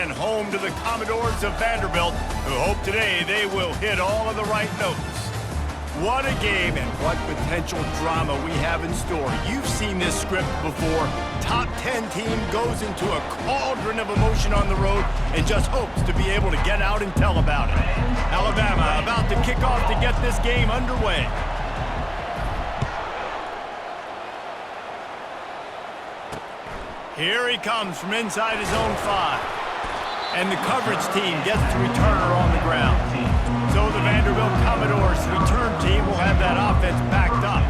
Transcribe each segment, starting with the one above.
and home to the Commodores of Vanderbilt, who hope today they will hit all of the right notes. What a game and what potential drama we have in store. You've seen this script before. Top 10 team goes into a cauldron of emotion on the road and just hopes to be able to get out and tell about it. Alabama about to kick off to get this game underway. Here he comes from inside his own 5. And the coverage team gets the returner on the ground. So the Vanderbilt Commodores return team will have that offense backed up.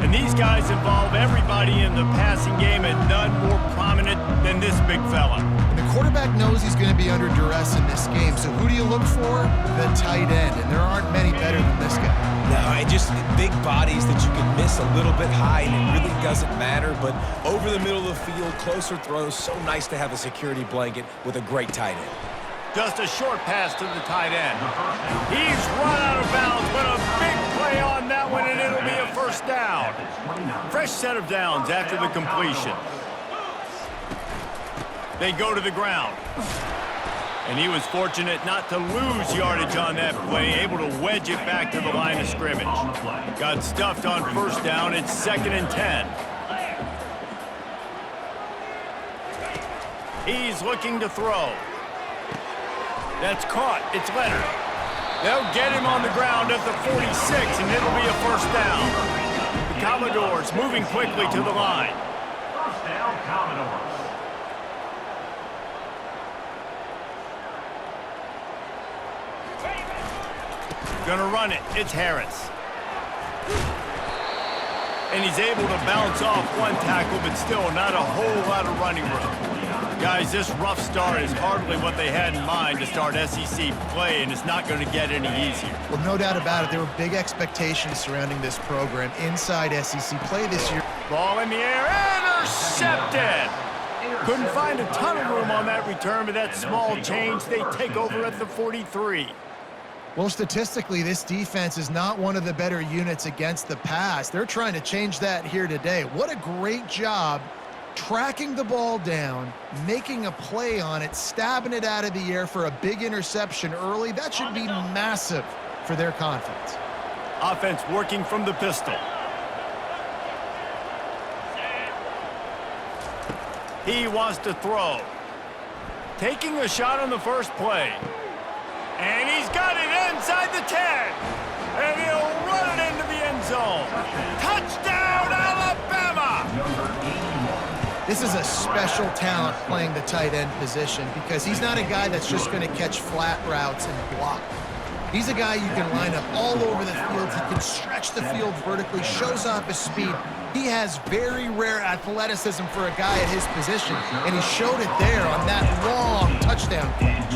And these guys involve everybody in the passing game, and none more prominent than this big fella. And the quarterback knows he's going to be under duress in this game. So who do you look for? The tight end. And there aren't many better than this guy. No, and just big bodies that you can miss a little bit high, and it really doesn't matter. But over the middle of the field, closer throws, so nice to have a security blanket with a great tight end. Just a short pass to the tight end. He's run out of bounds, but a big play on that one, and it'll be a first down. Fresh set of downs after the completion. They go to the ground. And he was fortunate not to lose yardage on that play, able to wedge it back to the line of scrimmage. Got stuffed on first down. It's 2nd and 10. He's looking to throw. That's caught. It's Leonard. They'll get him on the ground at the 46, and it'll be a first down. The Commodores moving quickly to the line. First down, Commodores. Gonna run it. It's Harris. And he's able to bounce off one tackle, but still not a whole lot of running room. Guys, this rough start is hardly what they had in mind to start SEC play, and it's not going to get any easier. Well, no doubt about it. There were big expectations surrounding this program inside SEC play this year. Ball in the air, intercepted! Couldn't find a ton of room on that return, but that small change, they take over at the 43. Well, statistically, this defense is not one of the better units against the pass. They're trying to change that here today. What a great job tracking the ball down, making a play on it, stabbing it out of the air for a big interception early. That should be massive for their confidence. Offense working from the pistol. He wants to throw. Taking a shot on the first play. And he's got it inside the 10. And he'll run it into the end zone. Touchdown, Alabama! This is a special talent playing the tight end position because he's not a guy that's just going to catch flat routes and block. He's a guy you can line up all over the field. He can stretch the field vertically, shows off his speed. He has very rare athleticism for a guy at his position, and he showed it there on that long touchdown catch.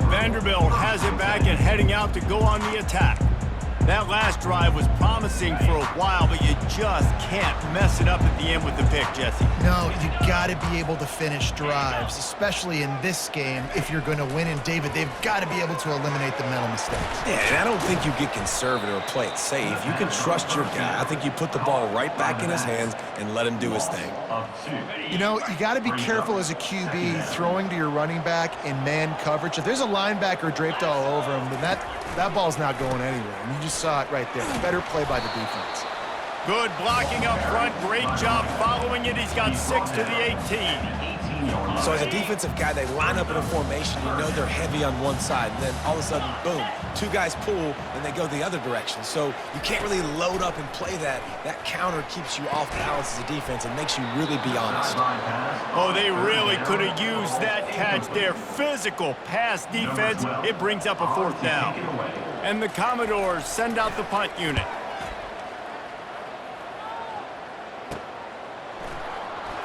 Vanderbilt has it back and heading out to go on the attack. That last drive was promising for a while, but you just can't mess it up at the end with the pick, Jesse. No, you got to be able to finish drives, especially in this game. If you're going to win, and David, they've got to be able to eliminate the mental mistakes. Yeah, and I don't think you get conservative or play it safe. You can trust your guy. I think you put the ball right back in his hands and let him do his thing. You know, you got to be careful as a QB throwing to your running back in man coverage. If there's a linebacker draped all over him, then that ball's not going anywhere. And you just saw it right there. Better play by the defense. Good blocking up front. Great job following it. He's got 6 to the 18. So as a defensive guy, they line up in a formation. You know they're heavy on one side. And then all of a sudden, boom, 2 guys pull, and they go the other direction. So you can't really load up and play that. That counter keeps you off balance as a defense and makes you really be honest. Oh, they really could have used that catch there. Physical pass defense. It brings up a 4th down. And the Commodores send out the punt unit.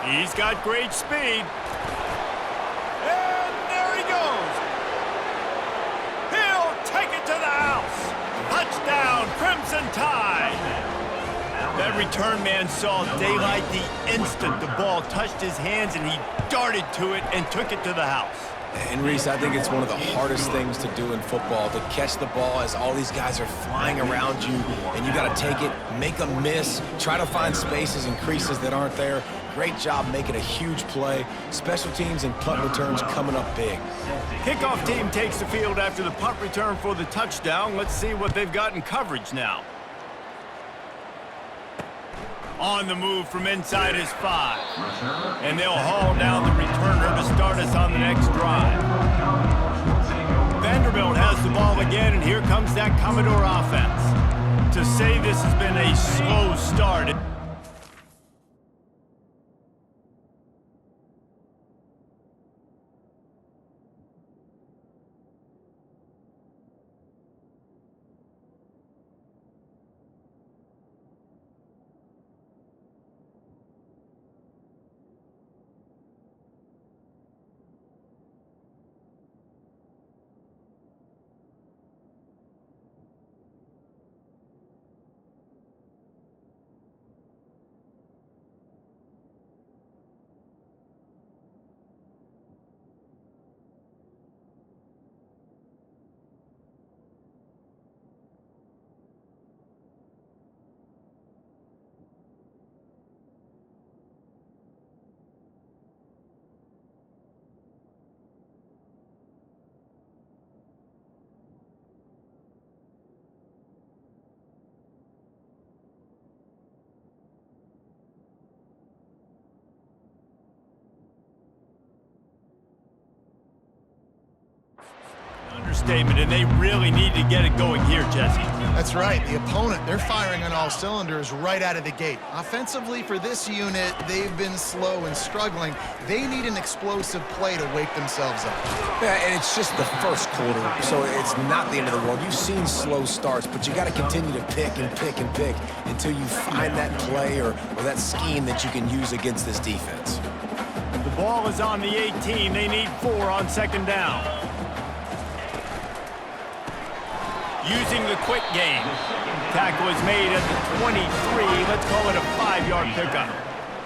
He's got great speed. And there he goes. He'll take it to the house. Touchdown, Crimson Tide. That return man saw daylight the instant the ball touched his hands, and he darted to it and took it to the house. And Reese, I think it's one of the hardest things to do in football, to catch the ball as all these guys are flying around you, and you got to take it, make them miss, try to find spaces and creases that aren't there. Great job making a huge play. Special teams and punt returns coming up big. Kickoff team takes the field after the punt return for the touchdown. Let's see what they've got in coverage now. On the move from inside his 5. And they'll haul down the returner to start us on the next drive. Vanderbilt has the ball again, and here comes that Commodore offense. To say this has been a slow start. Understatement, and they really need to get it going here, Jesse. That's right. The opponent, they're firing on all cylinders right out of the gate. Offensively, for this unit, they've been slow and struggling. They need an explosive play to wake themselves up. Yeah, and it's just the first quarter, so it's not the end of the world. You've seen slow starts, but you got to continue to pick and pick and pick until you find that play or that scheme that you can use against this defense. The ball is on the 18. They need 4 on second down. Using the quick game. Tackle is made at the 23. Let's call it a 5-yard pickup.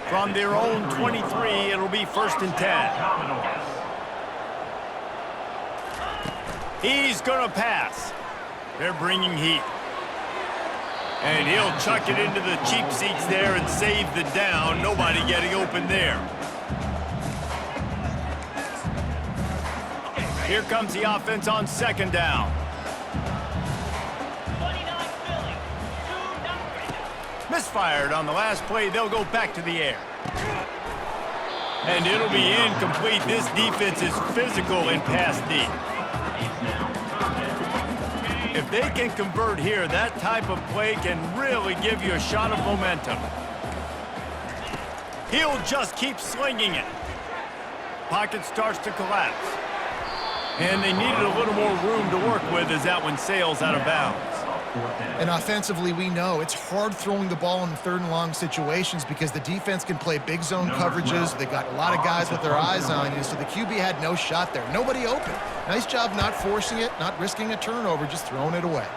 From their own 23, it'll be 1st and 10. He's going to pass. They're bringing heat. And he'll chuck it into the cheap seats there and save the down. Nobody getting open there. Here comes the offense on second down. Misfired on the last play. They'll go back to the air. And it'll be incomplete. This defense is physical in pass deep. If they can convert here, that type of play can really give you a shot of momentum. He'll just keep slinging it. Pocket starts to collapse. And they needed a little more room to work with as that one sails out of bounds. And offensively, we know it's hard throwing the ball in 3rd and long situations because the defense can play big zone coverages. They got a lot of guys with their eyes on you, so the QB had no shot there. Nobody open. Nice job not forcing it, not risking a turnover, just throwing it away.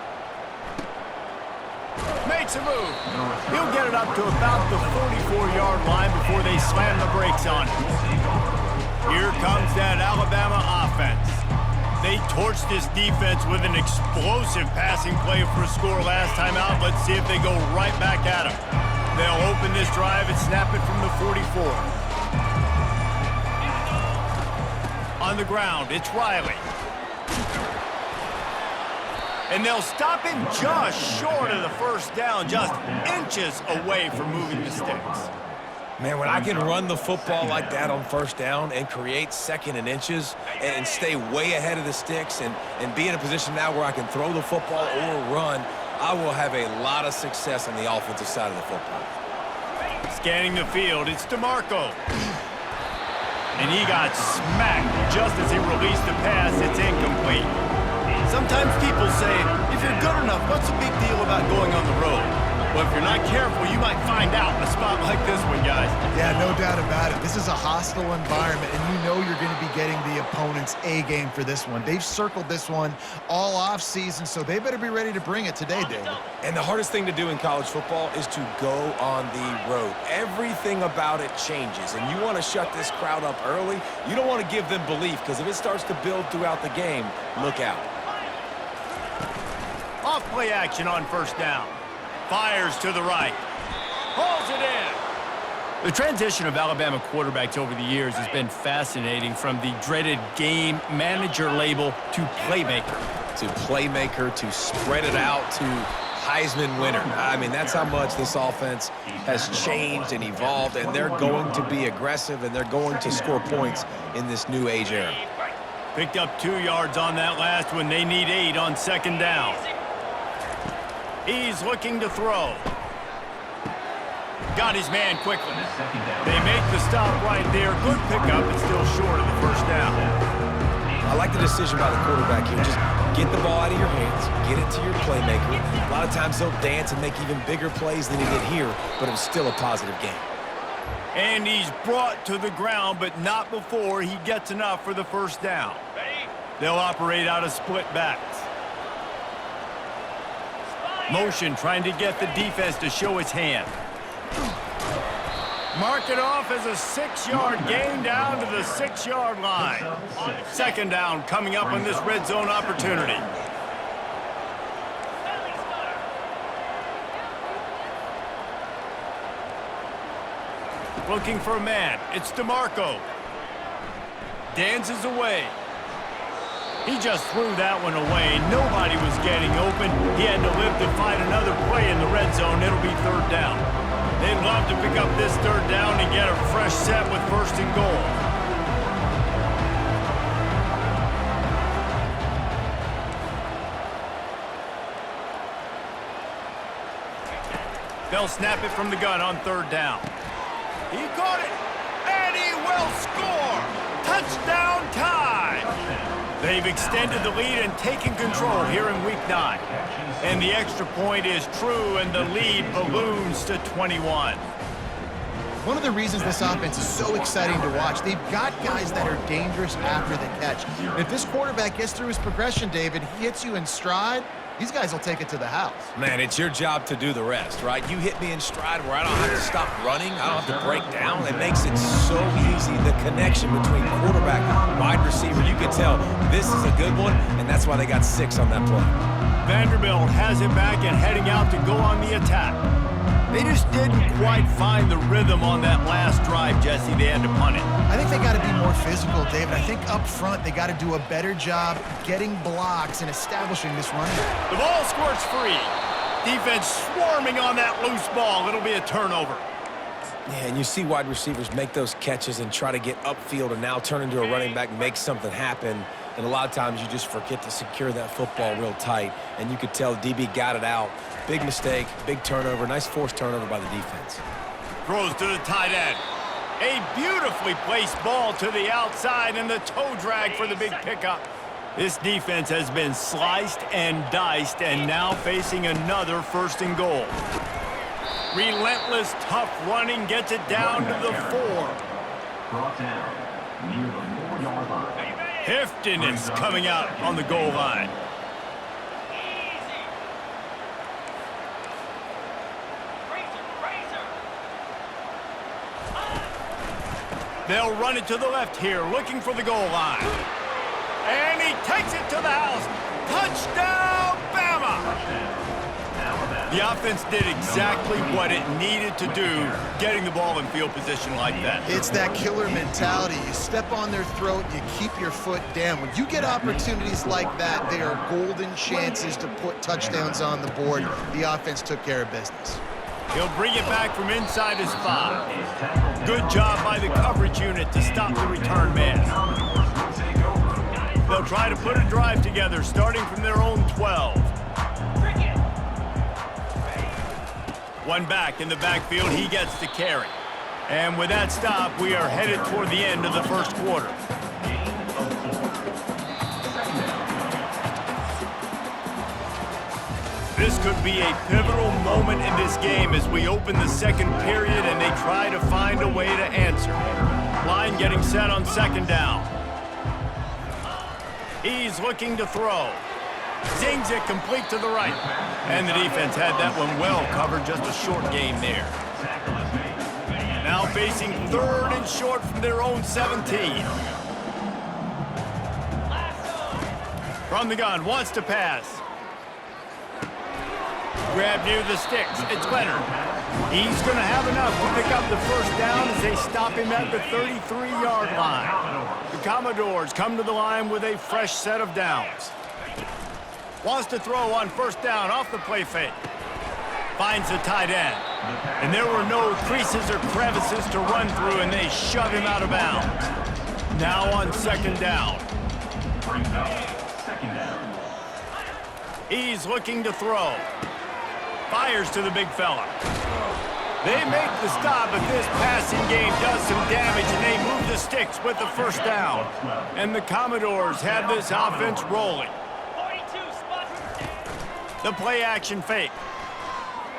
Makes a move. He'll get it up to about the 44-yard line before they slam the brakes on it. Here comes that Alabama offense. They torched this defense with an explosive passing play for a score last time out. Let's see if they go right back at them. They'll open this drive and snap it from the 44. On the ground, it's Riley. And they'll stop him just short of the 1st down, just inches away from moving the sticks. Man, when I can run the football like that on 1st down and create 2nd and inches and stay way ahead of the sticks and be in a position now where I can throw the football or run, I will have a lot of success on the offensive side of the football. Scanning the field, it's DeMarco. And he got smacked just as he released the pass. It's incomplete. Sometimes people say, if you're good enough, what's the big deal about going on the road? Well, if you're not careful, you might find out in a spot like this one, guys. Yeah, no doubt about it. This is a hostile environment, and you know you're going to be getting the opponent's A game for this one. They've circled this one all offseason, so they better be ready to bring it today, David. And the hardest thing to do in college football is to go on the road. Everything about it changes, and you want to shut this crowd up early. You don't want to give them belief, because if it starts to build throughout the game, look out. Off play action on first down. Fires to the right. Pulls it in. The transition of Alabama quarterbacks over the years has been fascinating, from the dreaded game manager label to playmaker. To playmaker, to spread it out, to Heisman winner. I mean, that's how much this offense has changed and evolved, and they're going to be aggressive, and they're going to score points in this new age era. Picked up 2 yards on that last one. They need 8 on second down. He's looking to throw. Got his man quickly. They make the stop right there. Good pickup, but still short of the first down. I like the decision by the quarterback here. Just get the ball out of your hands, get it to your playmaker. A lot of times they'll dance and make even bigger plays than he did here, but it was still a positive game. And he's brought to the ground, but not before he gets enough for the first down. They'll operate out of split backs. Motion, trying to get the defense to show its hand. Mark it off as a 6-yard gain down to the 6-yard line. Second down coming up on this red zone opportunity. Looking for a man. It's DeMarco. Dances away. He just threw that one away. Nobody was getting open. He had to live to find another play in the red zone. It'll be third down. They'd love to pick up this third down and get a fresh set with first and goal. They'll snap it from the gun on third down. He caught it, and he will score. Touchdown time. They've extended the lead and taken control here in Week 9. And the extra point is true, and the lead balloons to 21. One of the reasons this offense is so exciting to watch, they've got guys that are dangerous after the catch. And if this quarterback gets through his progression, David, he hits you in stride, these guys will take it to the house. Man, it's your job to do the rest, right? You hit me in stride where I don't have to stop running. I don't have to break down. It makes it so easy. The connection between quarterback and wide receiver, you can tell this is a good one, and that's why they got 6 on that play. Vanderbilt has it back and heading out to go on the attack. They just didn't quite find the rhythm on that last drive, Jesse. They had to punt it. I think they got to be more physical, David. I think up front they got to do a better job getting blocks and establishing this run. The ball squirts free. Defense swarming on that loose ball. It'll be a turnover. Yeah, and you see wide receivers make those catches and try to get upfield and now turn into a running back, make something happen. And a lot of times you just forget to secure that football real tight. And you could tell DB got it out. Big mistake, big turnover, nice forced turnover by the defense. Throws to the tight end. A beautifully placed ball to the outside and the toe drag for the big pickup. This defense has been sliced and diced and now facing another first and goal. Relentless, tough running gets it down to the 4. Brought down near the 4-yard line. Hefton is coming out on the goal line. They'll run it to the left here, looking for the goal line. And he takes it to the house. Touchdown, BAMA! The offense did exactly what it needed to do, getting the ball in field position like that. It's that killer mentality. You step on their throat, you keep your foot down. When you get opportunities like that, they are golden chances to put touchdowns on the board. The offense took care of business. He'll bring it back from inside his 5. Good job by the coverage unit to stop the return man. They'll try to put a drive together, starting from their own 12. One back in the backfield, he gets the carry. And with that stop, we are headed toward the end of the first quarter. This could be a pivotal moment in this game as we open the second period and they try to find a way to answer. Line getting set on second down. He's looking to throw. Zings it complete to the right. And the defense had that one well covered, just a short game there. Now facing third and short from their own 17. From the gun, wants to pass. Grab near the sticks. It's Leonard. He's going to have enough to pick up the first down as they stop him at the 33-yard line. The Commodores come to the line with a fresh set of downs. Wants to throw on first down off the play fake. Finds the tight end. And there were no creases or crevices to run through, and they shove him out of bounds. Now on second down. He's looking to throw. Fires to the big fella. They make the stop, but this passing game does some damage, and they move the sticks with the first down. And the Commodores have this offense rolling. The play action fake.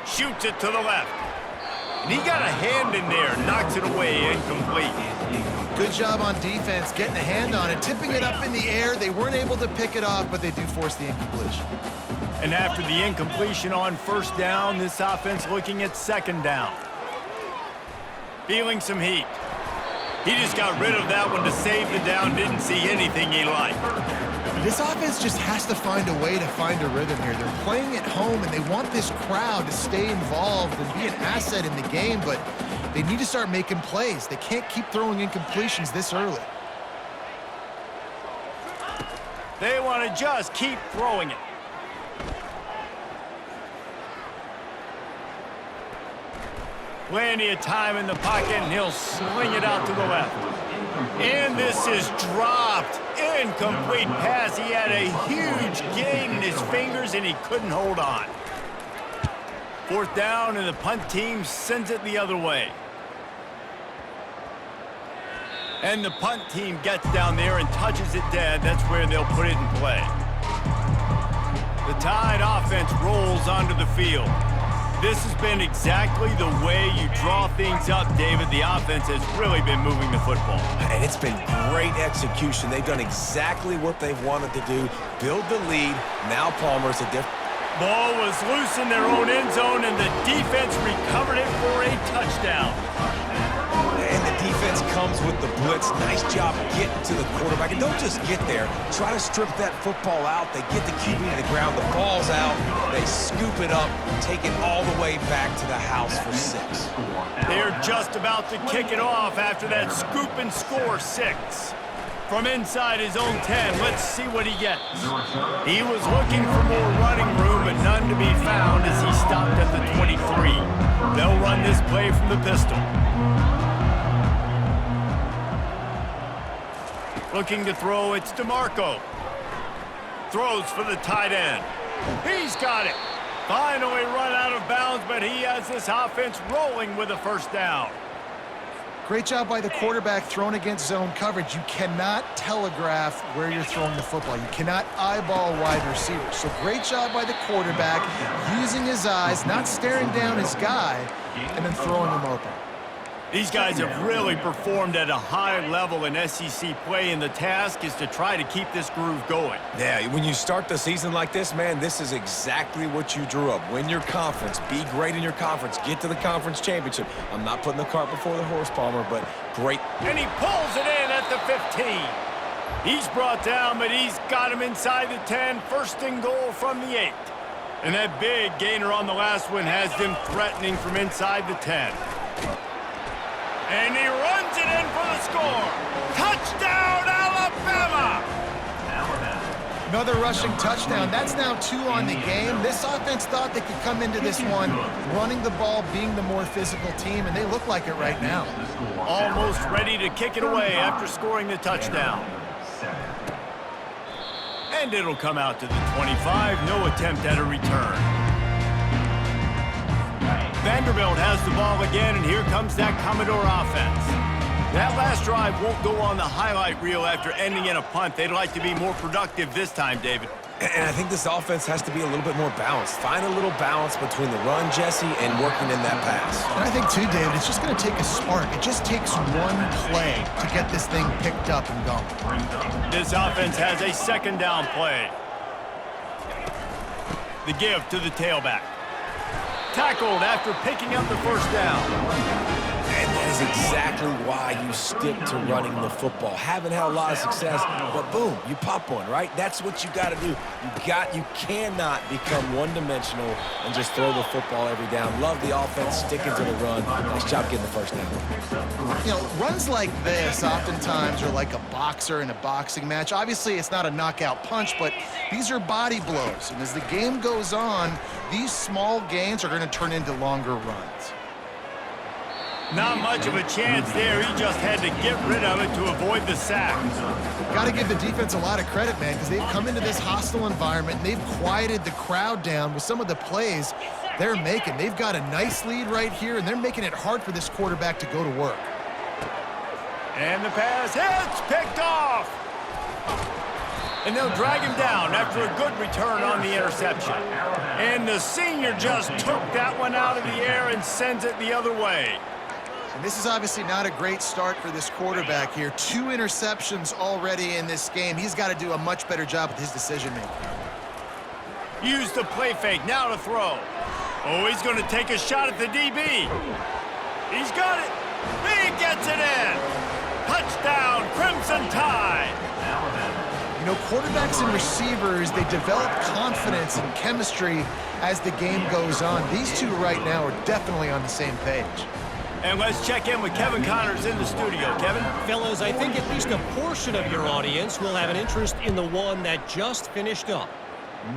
Shoots it to the left. And he got a hand in there, knocks it away, incomplete. Good job on defense getting a hand on it, tipping it up in the air. They weren't able to pick it off, but they do force the incompletion. And after the incompletion on first down, this offense looking at second down. Feeling some heat. He just got rid of that one to save the down, didn't see anything he liked. This offense just has to find a way to find a rhythm here. They're playing at home, and they want this crowd to stay involved and be an asset in the game, but they need to start making plays. They can't keep throwing incompletions this early. They want to just keep throwing it. Plenty of time in the pocket, and he'll swing it out to the left. And this is dropped. Incomplete pass. He had a huge gain in his fingers, and he couldn't hold on. Fourth down, and the punt team sends it the other way. And the punt team gets down there and touches it dead. That's where they'll put it in play. The Tide offense rolls onto the field. This has been exactly the way you draw things up, David. The offense has really been moving the football. And it's been great execution. They've done exactly what they've wanted to do. Build the lead. Now Palmer's a different. Ball was loose in their own end zone, and the defense recovered it for a touchdown. And the defense comes with the blitz. Nice job getting to the quarterback. And don't just get there. Try to strip that football out. They get the QB to the ground. The ball's out. They scoop it up, take it all the way back to the house for 6. They're just about to kick it off after that scoop and score 6. From inside his own 10, let's see what he gets. He was looking for more running room, but none to be found as he stopped at the 23. They'll run this play from the pistol. Looking to throw, it's DeMarco. Throws for the tight end. He's got it. Finally run out of bounds, but he has this offense rolling with a first down. Great job by the quarterback throwing against zone coverage. You cannot telegraph where you're throwing the football. You cannot eyeball wide receivers. So great job by the quarterback using his eyes, not staring down his guy, and then throwing him open. These guys have really performed at a high level in SEC play, and the task is to try to keep this groove going. Yeah, when you start the season like this, man, this is exactly what you drew up. Win your conference. Be great in your conference. Get to the conference championship. I'm not putting the cart before the horse, Palmer, but great. And he pulls it in at the 15. He's brought down, but he's got him inside the 10. First and goal from the 8. And that big gainer on the last one has them threatening from inside the 10. And he runs it in for the score. Touchdown, Alabama! Another rushing touchdown. That's now 2 on the game. This offense thought they could come into this one running the ball, being the more physical team, and they look like it right now. Almost ready to kick it away after scoring the touchdown. And it'll come out to the 25. No attempt at a return. Vanderbilt has the ball again, and here comes that Commodore offense. That last drive won't go on the highlight reel after ending in a punt. They'd like to be more productive this time, David. And I think this offense has to be a little bit more balanced. Find a little balance between the run, Jesse, and working in that pass. And I think, too, David, it's just going to take a spark. It just takes one play to get this thing picked up and going. This offense has a second down play. The give to the tailback. Tackled after picking up the first down. And that is exactly why you stick to running the football. Haven't had a lot of success, but boom, you pop one, right? That's what you got to do. You cannot become one-dimensional and just throw the football every down. Love the offense, sticking to the run. Nice job getting the first down. You know, runs like this oftentimes are like a boxer in a boxing match. Obviously, it's not a knockout punch, but these are body blows. And as the game goes on, these small gains are going to turn into longer runs. Not much of a chance there. He just had to get rid of it to avoid the sack. Got to give the defense a lot of credit, man, because they've come into this hostile environment, and they've quieted the crowd down with some of the plays they're making. They've got a nice lead right here, and they're making it hard for this quarterback to go to work. And the pass hits, picked off. And they'll drag him down after a good return on the interception. And the senior just took that one out of the air and sends it the other way. And this is obviously not a great start for this quarterback here. 2 interceptions already in this game. He's got to do a much better job with his decision-making. Use the play fake, now to throw. Oh, he's going to take a shot at the DB. He's got it. He gets it in. Touchdown, Crimson Tide. You know, quarterbacks and receivers, they develop confidence and chemistry as the game goes on. These two right now are definitely on the same page. And let's check in with Kevin Connors in the studio. Kevin? Fellas, I think at least a portion of your audience will have an interest in the one that just finished up.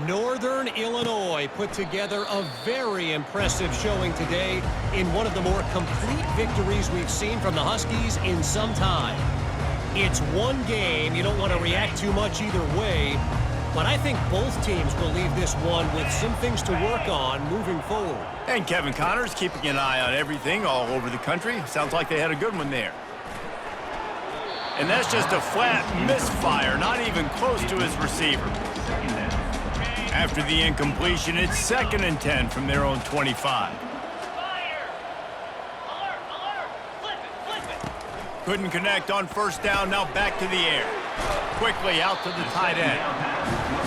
Northern Illinois put together a very impressive showing today in one of the more complete victories we've seen from the Huskies in some time. It's one game. You don't want to react too much either way, but I think both teams will leave this one with some things to work on moving forward. And Kevin Connors keeping an eye on everything all over the country. Sounds like they had a good one there. And that's just a flat misfire, not even close to his receiver. After the incompletion, it's 2nd and 10 from their own 25. Couldn't connect on first down, now back to the air. Quickly out to the tight end.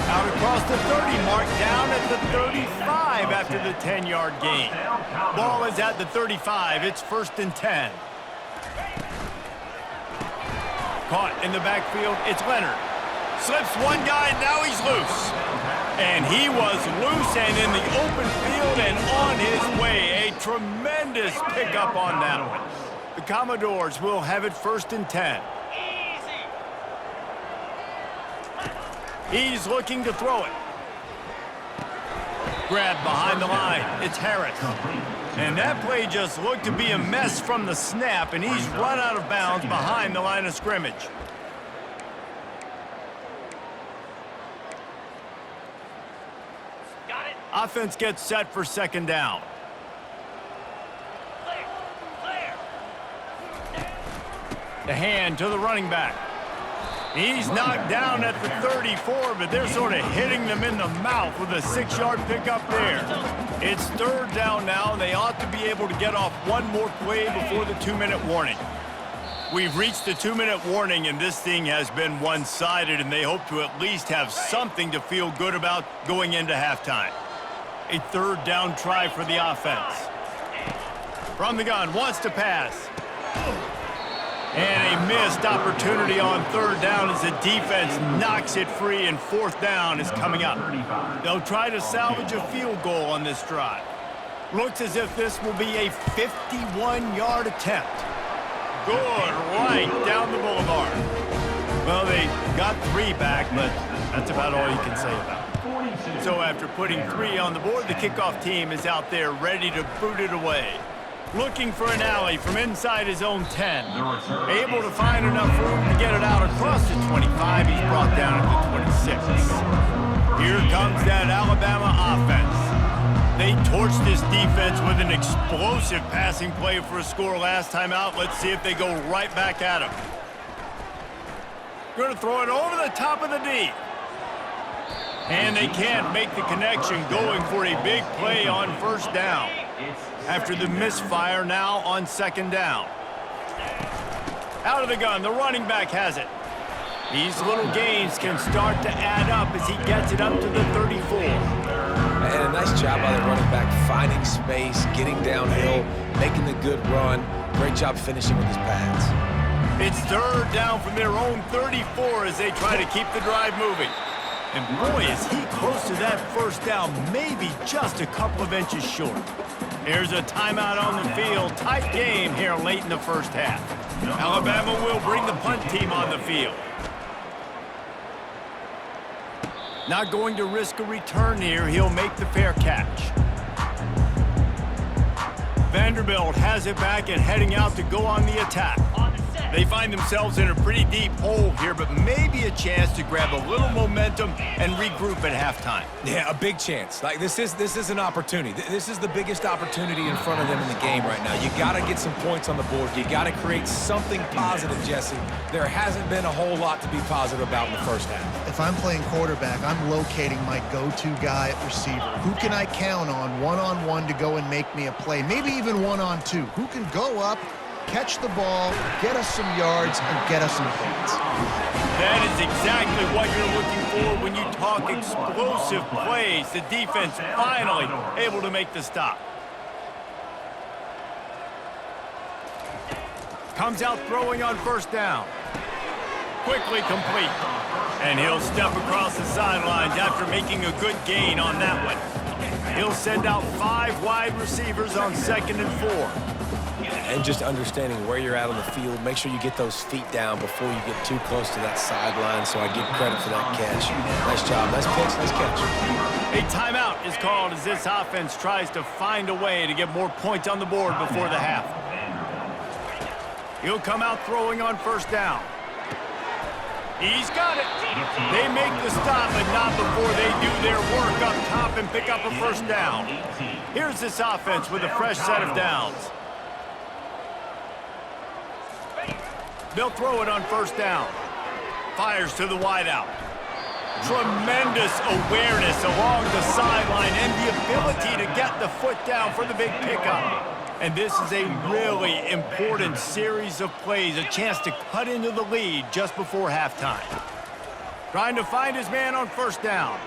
Out across the 30 mark, down at the 35 after the 10-yard gain. Ball is at the 35, it's 1st and 10. Caught in the backfield, it's Leonard. Slips one guy, now he's loose. And he was loose and in the open field and on his way. A tremendous pickup on that one. The Commodores will have it 1st and 10. He's looking to throw it. Grabbed behind the line. It's Harris. And that play just looked to be a mess from the snap, and he's run out of bounds behind the line of scrimmage. Got it. Offense gets set for 2nd down. The hand to the running back. He's knocked down at the 34, but they're sort of hitting them in the mouth with a 6-yard pickup there. It's 3rd down now, and they ought to be able to get off one more play before the 2-minute warning. We've reached the 2-minute warning, and this thing has been one-sided, and they hope to at least have something to feel good about going into halftime. A 3rd down try for the offense. From the gun, wants to pass. And a missed opportunity on 3rd down as the defense knocks it free, and 4th down is coming up. They'll try to salvage a field goal on this drive. Looks as if this will be a 51-yard attempt. Good, right down the boulevard. Well, they got 3 back, but that's about all you can say about it. So after putting 3 on the board, the kickoff team is out there ready to boot it away. Looking for an alley from inside his own 10. Able to find enough room to get it out across the 25. He's brought down at the 26. Here comes that Alabama offense. They torched this defense with an explosive passing play for a score last time out. Let's see if they go right back at him. Going to throw it over the top of the D. And they can't make the connection, going for a big play on first down. After the misfire, now on second down. Out of the gun, the running back has it. These little gains can start to add up as he gets it up to the 34. And a nice job by the running back, finding space, getting downhill, making the good run. Great job finishing with his pads. It's third down from their own 34 as they try to keep the drive moving. And boy, is he close to that first down, maybe just a couple of inches short. Here's a timeout on the field. Tight game here late in the first half. Alabama will bring the punt team on the field. Not going to risk a return here. He'll make the fair catch. Vanderbilt has it back and heading out to go on the attack. They find themselves in a pretty deep hole here, but maybe a chance to grab a little momentum and regroup at halftime. Yeah, a big chance. Like this is an opportunity. This is the biggest opportunity in front of them in the game right now. You got to get some points on the board. You got to create something positive, Jesse. There hasn't been a whole lot to be positive about in the first half. If I'm playing quarterback, I'm locating my go-to guy at receiver. Who can I count on one-on-one to go and make me a play? Maybe even one-on-two. Who can go up, catch the ball, get us some yards, and get us some points. That is exactly what you're looking for when you talk explosive plays. The defense finally able to make the stop. Comes out throwing on first down. Quickly complete. And he'll step across the sidelines after making a good gain on that one. He'll send out 5 wide receivers on 2nd and 4. And just understanding where you're at on the field, make sure you get those feet down before you get too close to that sideline, so I give credit for that catch. Nice job, nice pitch, nice catch. A timeout is called as this offense tries to find a way to get more points on the board before the half. He'll come out throwing on first down. He's got it. They make the stop, but not before they do their work up top and pick up a first down. Here's this offense with a fresh set of downs. They'll throw it on first down. Fires to the wideout. Tremendous awareness along the sideline and the ability to get the foot down for the big pickup. And this is a really important series of plays, a chance to cut into the lead just before halftime. Trying to find his man on first down.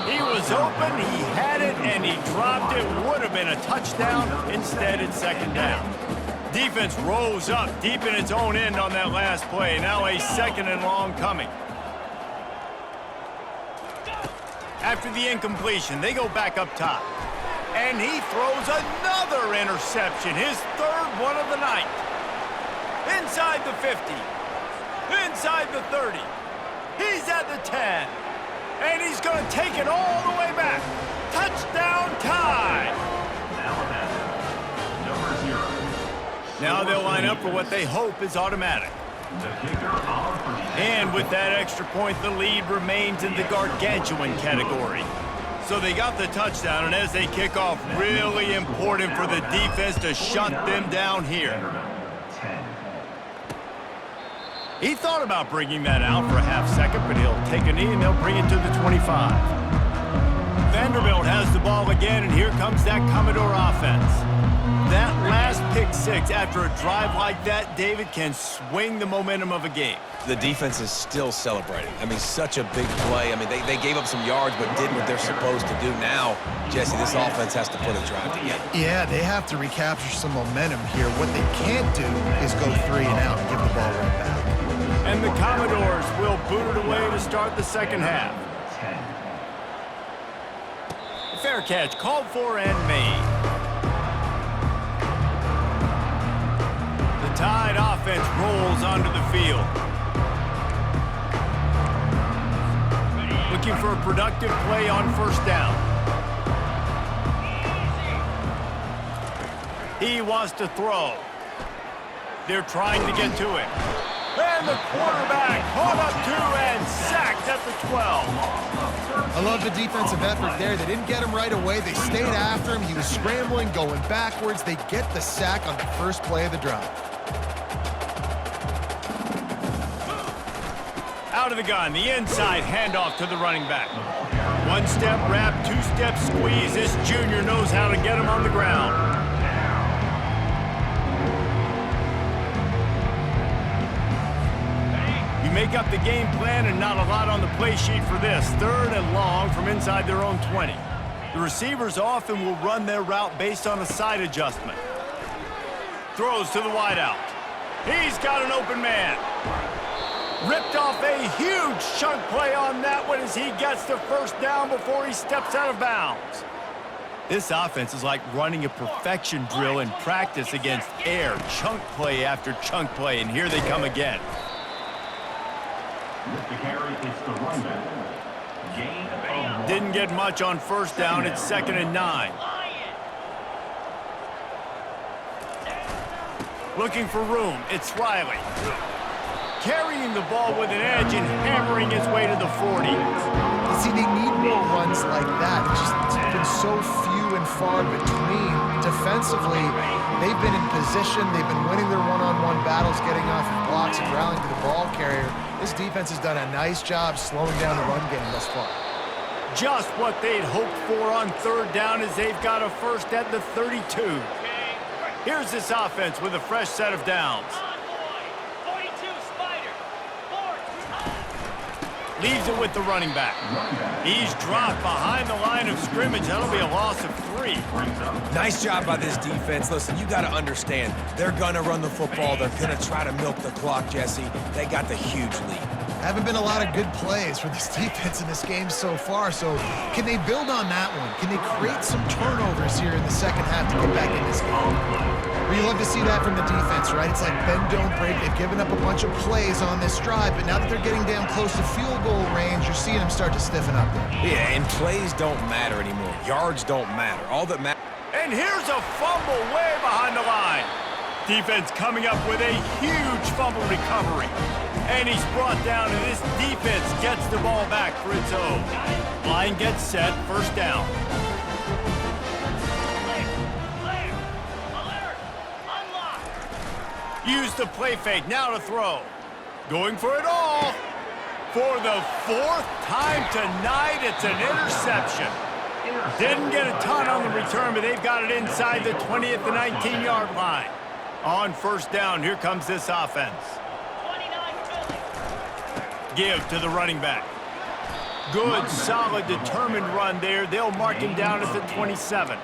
He was open, he had it, and he dropped it. Would have been a touchdown. Instead, it's second down. Defense rose up deep in its own end on that last play. Now a 2nd and long coming. After the incompletion, they go back up top. And he throws another interception, his 3rd one of the night. Inside the 50, inside the 30. He's at the 10, and he's going to take it all the way back. Touchdown tie. Now they'll line up for what they hope is automatic. And with that extra point, the lead remains in the gargantuan category. So they got the touchdown, and as they kick off, really important for the defense to shut them down here. He thought about bringing that out for a half second, but he'll take a knee and he'll bring it to the 25. Vanderbilt has the ball again, and here comes that Commodore offense. That last pick 6 after a drive like that, David, can swing the momentum of a game. The defense is still celebrating. I mean, such a big play. I mean, they gave up some yards but did what they're supposed to do. Now, Jesse, this offense has to put a drive together. Yeah, they have to recapture some momentum here. What they can't do is go 3 and out and give the ball right back. And the Commodores will boot it away to start the second half. Fair catch called for and made. The Tide offense rolls onto the field. Looking for a productive play on first down. He wants to throw. They're trying to get to it. And the quarterback caught up to and sacked at the 12. I love the defensive effort there. They didn't get him right away. They stayed after him. He was scrambling, going backwards. They get the sack on the first play of the drive. Out of the gun, the inside handoff to the running back. One-step wrap, two-step squeeze. This junior knows how to get him on the ground. You make up the game plan and not a lot on the play sheet for this. 3rd and long from inside their own 20. The receivers often will run their route based on a side adjustment. Throws to the wideout. He's got an open man. Ripped off a huge chunk play on that one as he gets the first down before he steps out of bounds. This offense is like running a perfection drill in practice against air. Chunk play after chunk play, and here they come again. With the carry, it's the runback. Gain of Didn't get much on first down. It's 2nd and 9. Looking for room. It's Riley. Carrying the ball with an edge and hammering his way to the 40. You see, they need more runs like that. It's just been so few and far between. Defensively, they've been in position. They've been winning their one-on-one battles, getting off of blocks and rallying to the ball carrier. This defense has done a nice job slowing down the run game thus far. Just what they'd hoped for on 3rd down as they've got a first at the 32. Here's this offense with a fresh set of downs. Leaves it with the running back. He's dropped behind the line of scrimmage. That'll be a loss of 3. Nice job by this defense. Listen, you got to understand, they're going to run the football. They're going to try to milk the clock, Jesse. They got the huge lead. Haven't been a lot of good plays for this defense in this game so far, so can they build on that one? Can they create some turnovers here in the second half to get back in this game? Well, you love to see that from the defense, right? It's like bend, don't break. They've given up a bunch of plays on this drive, but now that they're getting down close to field goal range, you're seeing them start to stiffen up there. Yeah, and plays don't matter anymore. Yards don't matter. All that matters. And here's a fumble way behind the line. Defense coming up with a huge fumble recovery. And he's brought down, and this defense gets the ball back for its own. Line gets set, first down. Use the play fake, now to throw. Going for it all. For the 4th time tonight, it's an interception. Didn't get a ton on the return, but they've got it inside the 20 at the 19-yard line. On first down, here comes this offense. Give to the running back. Good, solid, determined run there. They'll mark him down at the 27.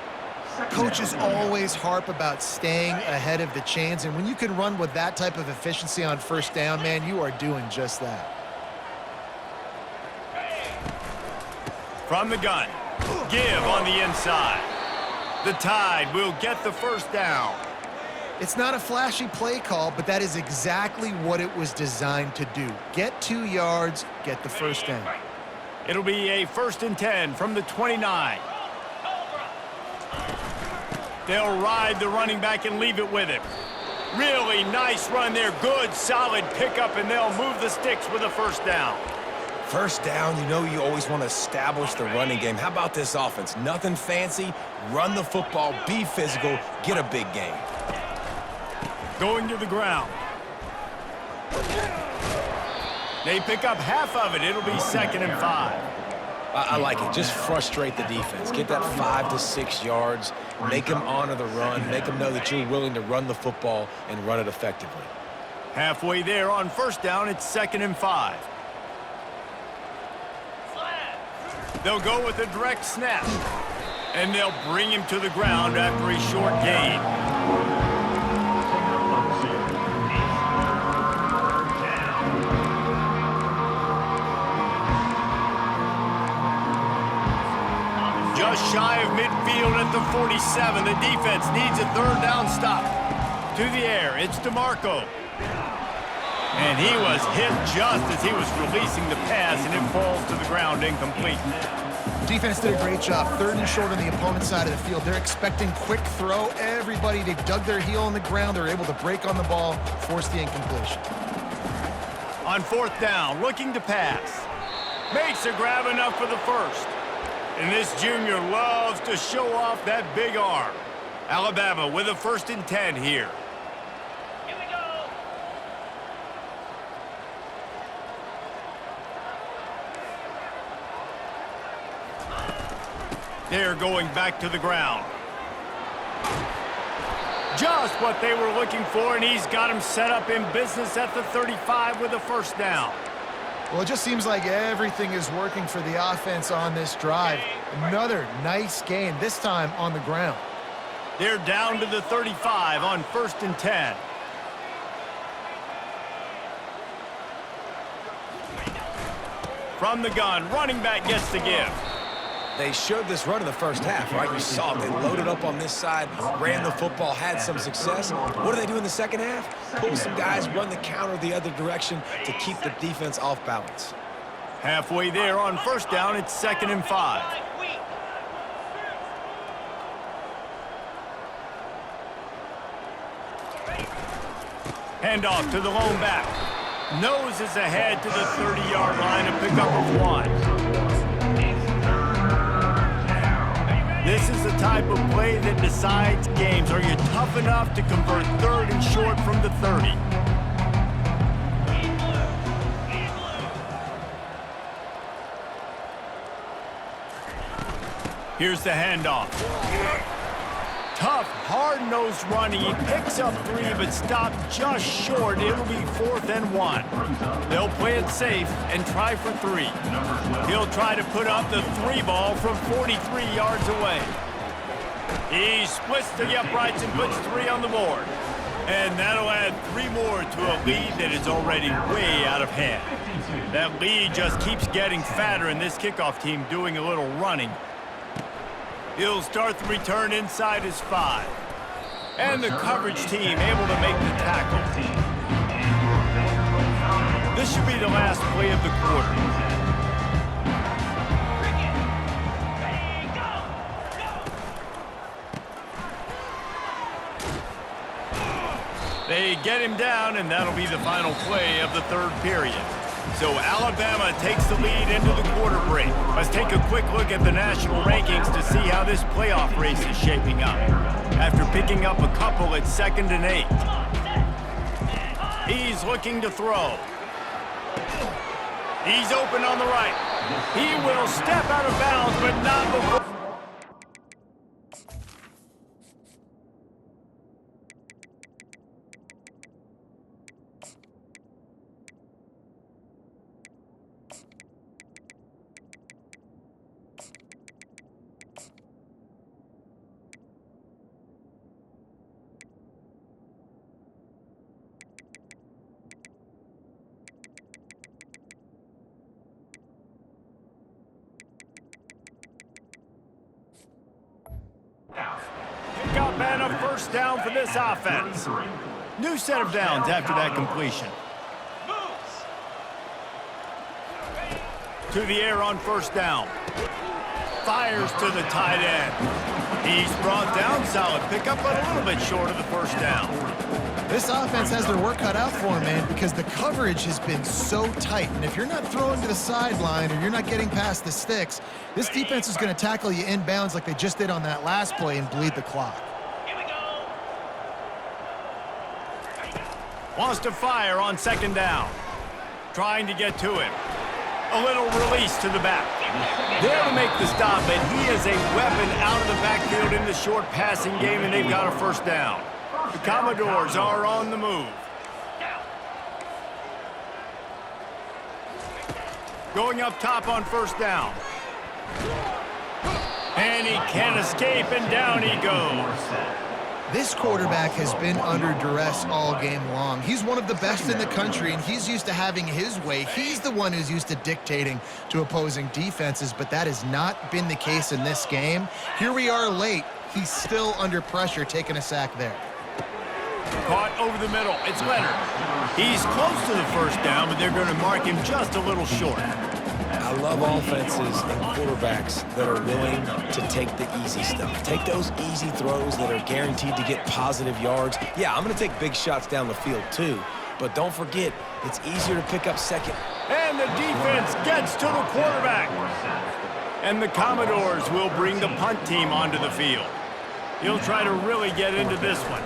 Coaches always harp about staying ahead of the chains, and when you can run with that type of efficiency on first down, man, you are doing just that. From the gun, give on the inside. The Tide will get the first down. It's not a flashy play call, but that is exactly what it was designed to do. Get 2 yards, get the first down. It'll be a 1st and 10 from the 29. They'll ride the running back and leave it with him. Really nice run there. Good, solid pickup, and they'll move the sticks with a first down. First down, you know you always want to establish the running game. How about this offense? Nothing fancy. Run the football, be physical, get a big gain. Going to the ground. They pick up half of it. It'll be 2nd and 5. I like it. Just frustrate the defense. Get that 5 to 6 yards. Make them honor the run. Make them know that you're willing to run the football and run it effectively. Halfway there on first down, it's 2nd and 5. They'll go with a direct snap. And they'll bring him to the ground after a short gain. Just shy of midfield at the 47. The defense needs a 3rd down stop. To the air, it's DeMarco. And he was hit just as he was releasing the pass, and it falls to the ground incomplete. Defense did a great job. 3rd and short on the opponent's side of the field. They're expecting quick throw. Everybody, they dug their heel on the ground. They're able to break on the ball, force the incompletion. On 4th down, looking to pass. Makes a grab enough for the first. And this junior loves to show off that big arm. Alabama with a 1st and 10 here. Here we go. They're going back to the ground. Just what they were looking for, and he's got him set up in business at the 35 with a first down. Well, it just seems like everything is working for the offense on this drive. Another nice gain, this time on the ground. They're down to the 35 on 1st and 10. From the gun, running back gets the give. They showed this run in the first half, right? You saw it. They loaded up on this side, ran the football, had some success. What do they do in the second half? Pull some guys, run the counter the other direction to keep the defense off balance. Halfway there on 1st down, it's 2nd and 5. Hand off to the lone back. Noses ahead to the 30-yard line, a pickup of 1. This is the type of play that decides games. Are you tough enough to convert 3rd and short from the 30? Here's the handoff. Tough, hard-nosed running. He picks up 3, but stopped just short. It'll be 4th and 1. They'll play it safe and try for 3. He'll try to put up the 3 ball from 43 yards away. He splits the uprights and puts 3 on the board. And that'll add 3 more to a lead that is already way out of hand. That lead just keeps getting fatter, and this kickoff team doing a little running. He'll start the return inside his 5. And the coverage team able to make the tackle. This should be the last play of the quarter. They get him down, and that'll be the final play of the 3rd period. So Alabama takes the lead into the quarter break. Let's take a quick look at the national rankings to see how this playoff race is shaping up. After picking up a couple at 2nd and 8. He's looking to throw. He's open on the right. He will step out of bounds, but not before. Pickup and a 1st down for this offense. New set of downs after that completion. To the air on 1st down. Fires to the tight end. He's brought down, solid pickup, but a little bit short of the 1st down. This offense has their work cut out for them, man, because the coverage has been so tight. And if you're not throwing to the sideline or you're not getting past the sticks, this defense is going to tackle you inbounds like they just did on that last play and bleed the clock. Here we go. Wants to fire on 2nd down. Trying to get to him. A little release to the back. There to make the stop, but he is a weapon out of the backfield in the short passing game, and they've got a 1st down. The Commodores are on the move. Going up top on 1st down. And he can't escape, and down he goes. This quarterback has been under duress all game long. He's one of the best in the country, and he's used to having his way. He's the one who's used to dictating to opposing defenses, but that has not been the case in this game. Here we are late. He's still under pressure, taking a sack there. Caught over the middle. It's Leonard. He's close to the 1st down, but they're going to mark him just a little short. I love offenses and quarterbacks that are willing to take the easy stuff. Take those easy throws that are guaranteed to get positive yards. Yeah, I'm going to take big shots down the field too, but don't forget, it's easier to pick up 2nd. And the defense gets to the quarterback. And the Commodores will bring the punt team onto the field. He'll try to really get into this one.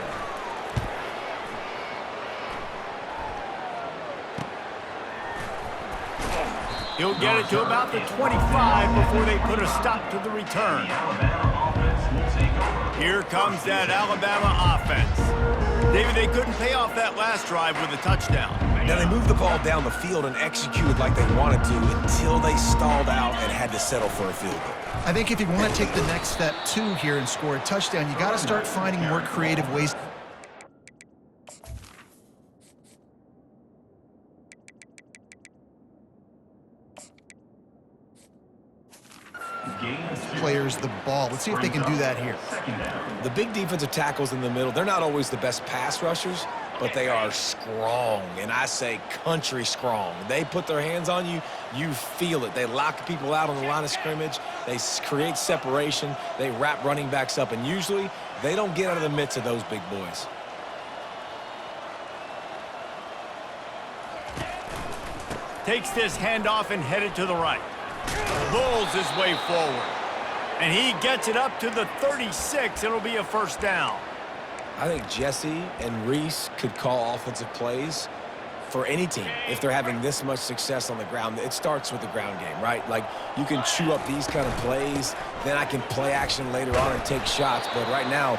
He'll get it to about the 25 before they put a stop to the return. Here comes that Alabama offense. David, they couldn't pay off that last drive with a touchdown. Now, they moved the ball down the field and executed like they wanted to until they stalled out and had to settle for a field goal. I think if you want to take the next step, too, here and score a touchdown, you got to start finding more creative ways. Players the ball. Let's see if they can do that here. The big defensive tackles in the middle, they're not always the best pass rushers, but they are strong, and I say country strong. They put their hands on you, you feel it. They lock people out on the line of scrimmage. They create separation. They wrap running backs up, and usually they don't get out of the midst of those big boys. Takes this handoff and headed to the right. Bulls his way forward. And he gets it up to the 36. It'll be a first down. I think Jesse and Reese could call offensive plays for any team if they're having this much success on the ground. It starts with the ground game, right? Like, you can chew up these kind of plays, then I can play action later on and take shots. But right now,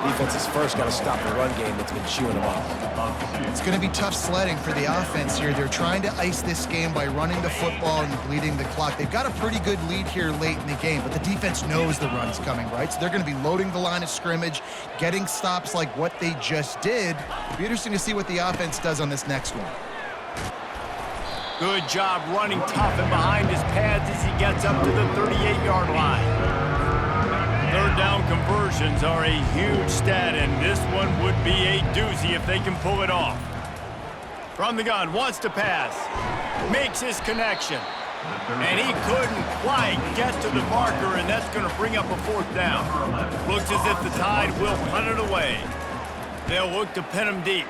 defense has first got to stop the run game that's been chewing them up. It's going to be tough sledding for the offense here. They're trying to ice this game by running the football and bleeding the clock. They've got a pretty good lead here late in the game, but the defense knows the run's coming, right? So they're going to be loading the line of scrimmage, getting stops like what they just did. It'll be interesting to see what the offense does on this next one. Good job running tough and behind his pads as he gets up to the 38-yard line. Third down conversions are a huge stat, and this one would be a doozy if they can pull it off. From the gun, wants to pass. Makes his connection. And he couldn't quite get to the marker, and that's going to bring up a fourth down. Looks as if the Tide will punt it away. They'll look to pin him deep.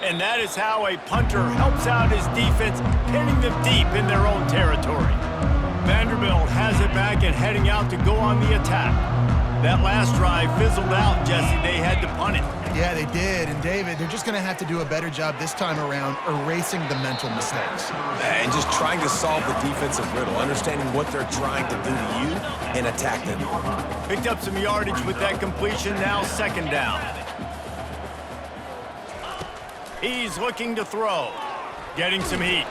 And that is how a punter helps out his defense, pinning them deep in their own territory. Vanderbilt has it back and heading out to go on the attack. That last drive fizzled out, Jesse. They had to punt it. Yeah, they did. And, David, they're just going to have to do a better job this time around erasing the mental mistakes. And just trying to solve the defensive riddle, understanding what they're trying to do to you and attack them. Picked up some yardage with that completion, now second down. He's looking to throw, getting some heat.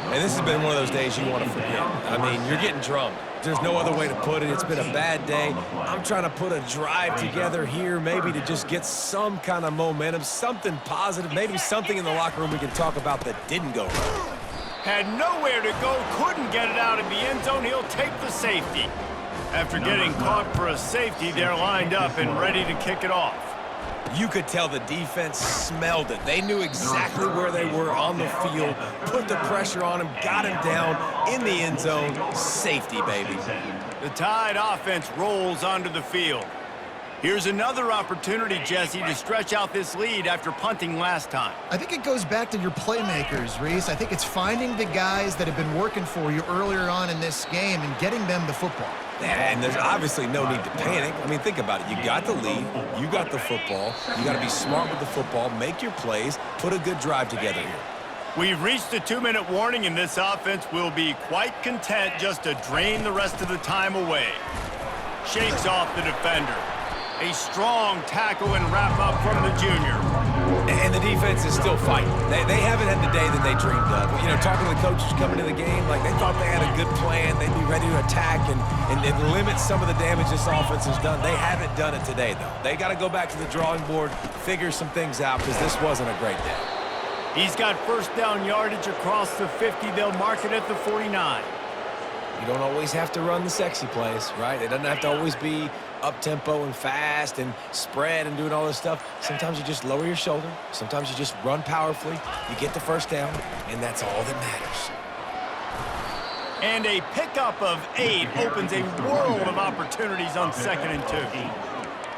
And this has been one of those days you want to forget. I mean, you're getting drunk. There's no other way to put it. It's been a bad day. I'm trying to put a drive together here, maybe to just get some kind of momentum, something positive, maybe something in the locker room we can talk about that didn't go right. Had nowhere to go, couldn't get it out in the end zone. He'll take the safety. After getting caught for a safety, they're lined up and ready to kick it off. You could tell the defense smelled it. They knew exactly where they were on the field, put the pressure on him, got him down in the end zone. Safety, baby. The Tide offense rolls onto the field. Here's another opportunity, Jesse, to stretch out this lead after punting last time. I think it goes back to your playmakers, Reese. I think it's finding the guys that have been working for you earlier on in this game and getting them the football. And there's obviously no need to panic. I mean, think about it. You got the lead. You got the football. You got to be smart with the football, make your plays, put a good drive together here. We've reached the 2-minute warning, and this offense will be quite content just to drain the rest of the time away. Shakes off the defender. A strong tackle and wrap up from the junior. And the defense is still fighting. They haven't had the day that they dreamed of. You know, talking to the coaches coming to the game, like they thought they had a good plan. They'd be ready to attack and limit some of the damage this offense has done. They haven't done it today, though. They got to go back to the drawing board, figure some things out, because this wasn't a great day. He's got first down yardage across the 50. They'll mark it at the 49. You don't always have to run the sexy plays, right? It doesn't have to always be up-tempo and fast and spread and doing all this stuff. Sometimes you just lower your shoulder. Sometimes you just run powerfully. You get the first down, and that's all that matters. And a pickup of 8 opens a world of opportunities on 2nd and 2.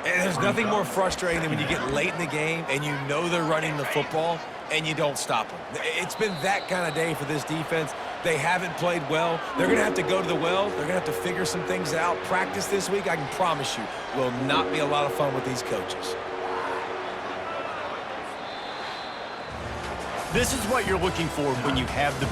And there's nothing more frustrating than when you get late in the game and you know they're running the football and you don't stop them. It's been that kind of day for this defense. They haven't played well. They're going to have to go to the well. They're going to have to figure some things out. Practice this week, I can promise you, will not be a lot of fun with these coaches. This is what you're looking for when you have the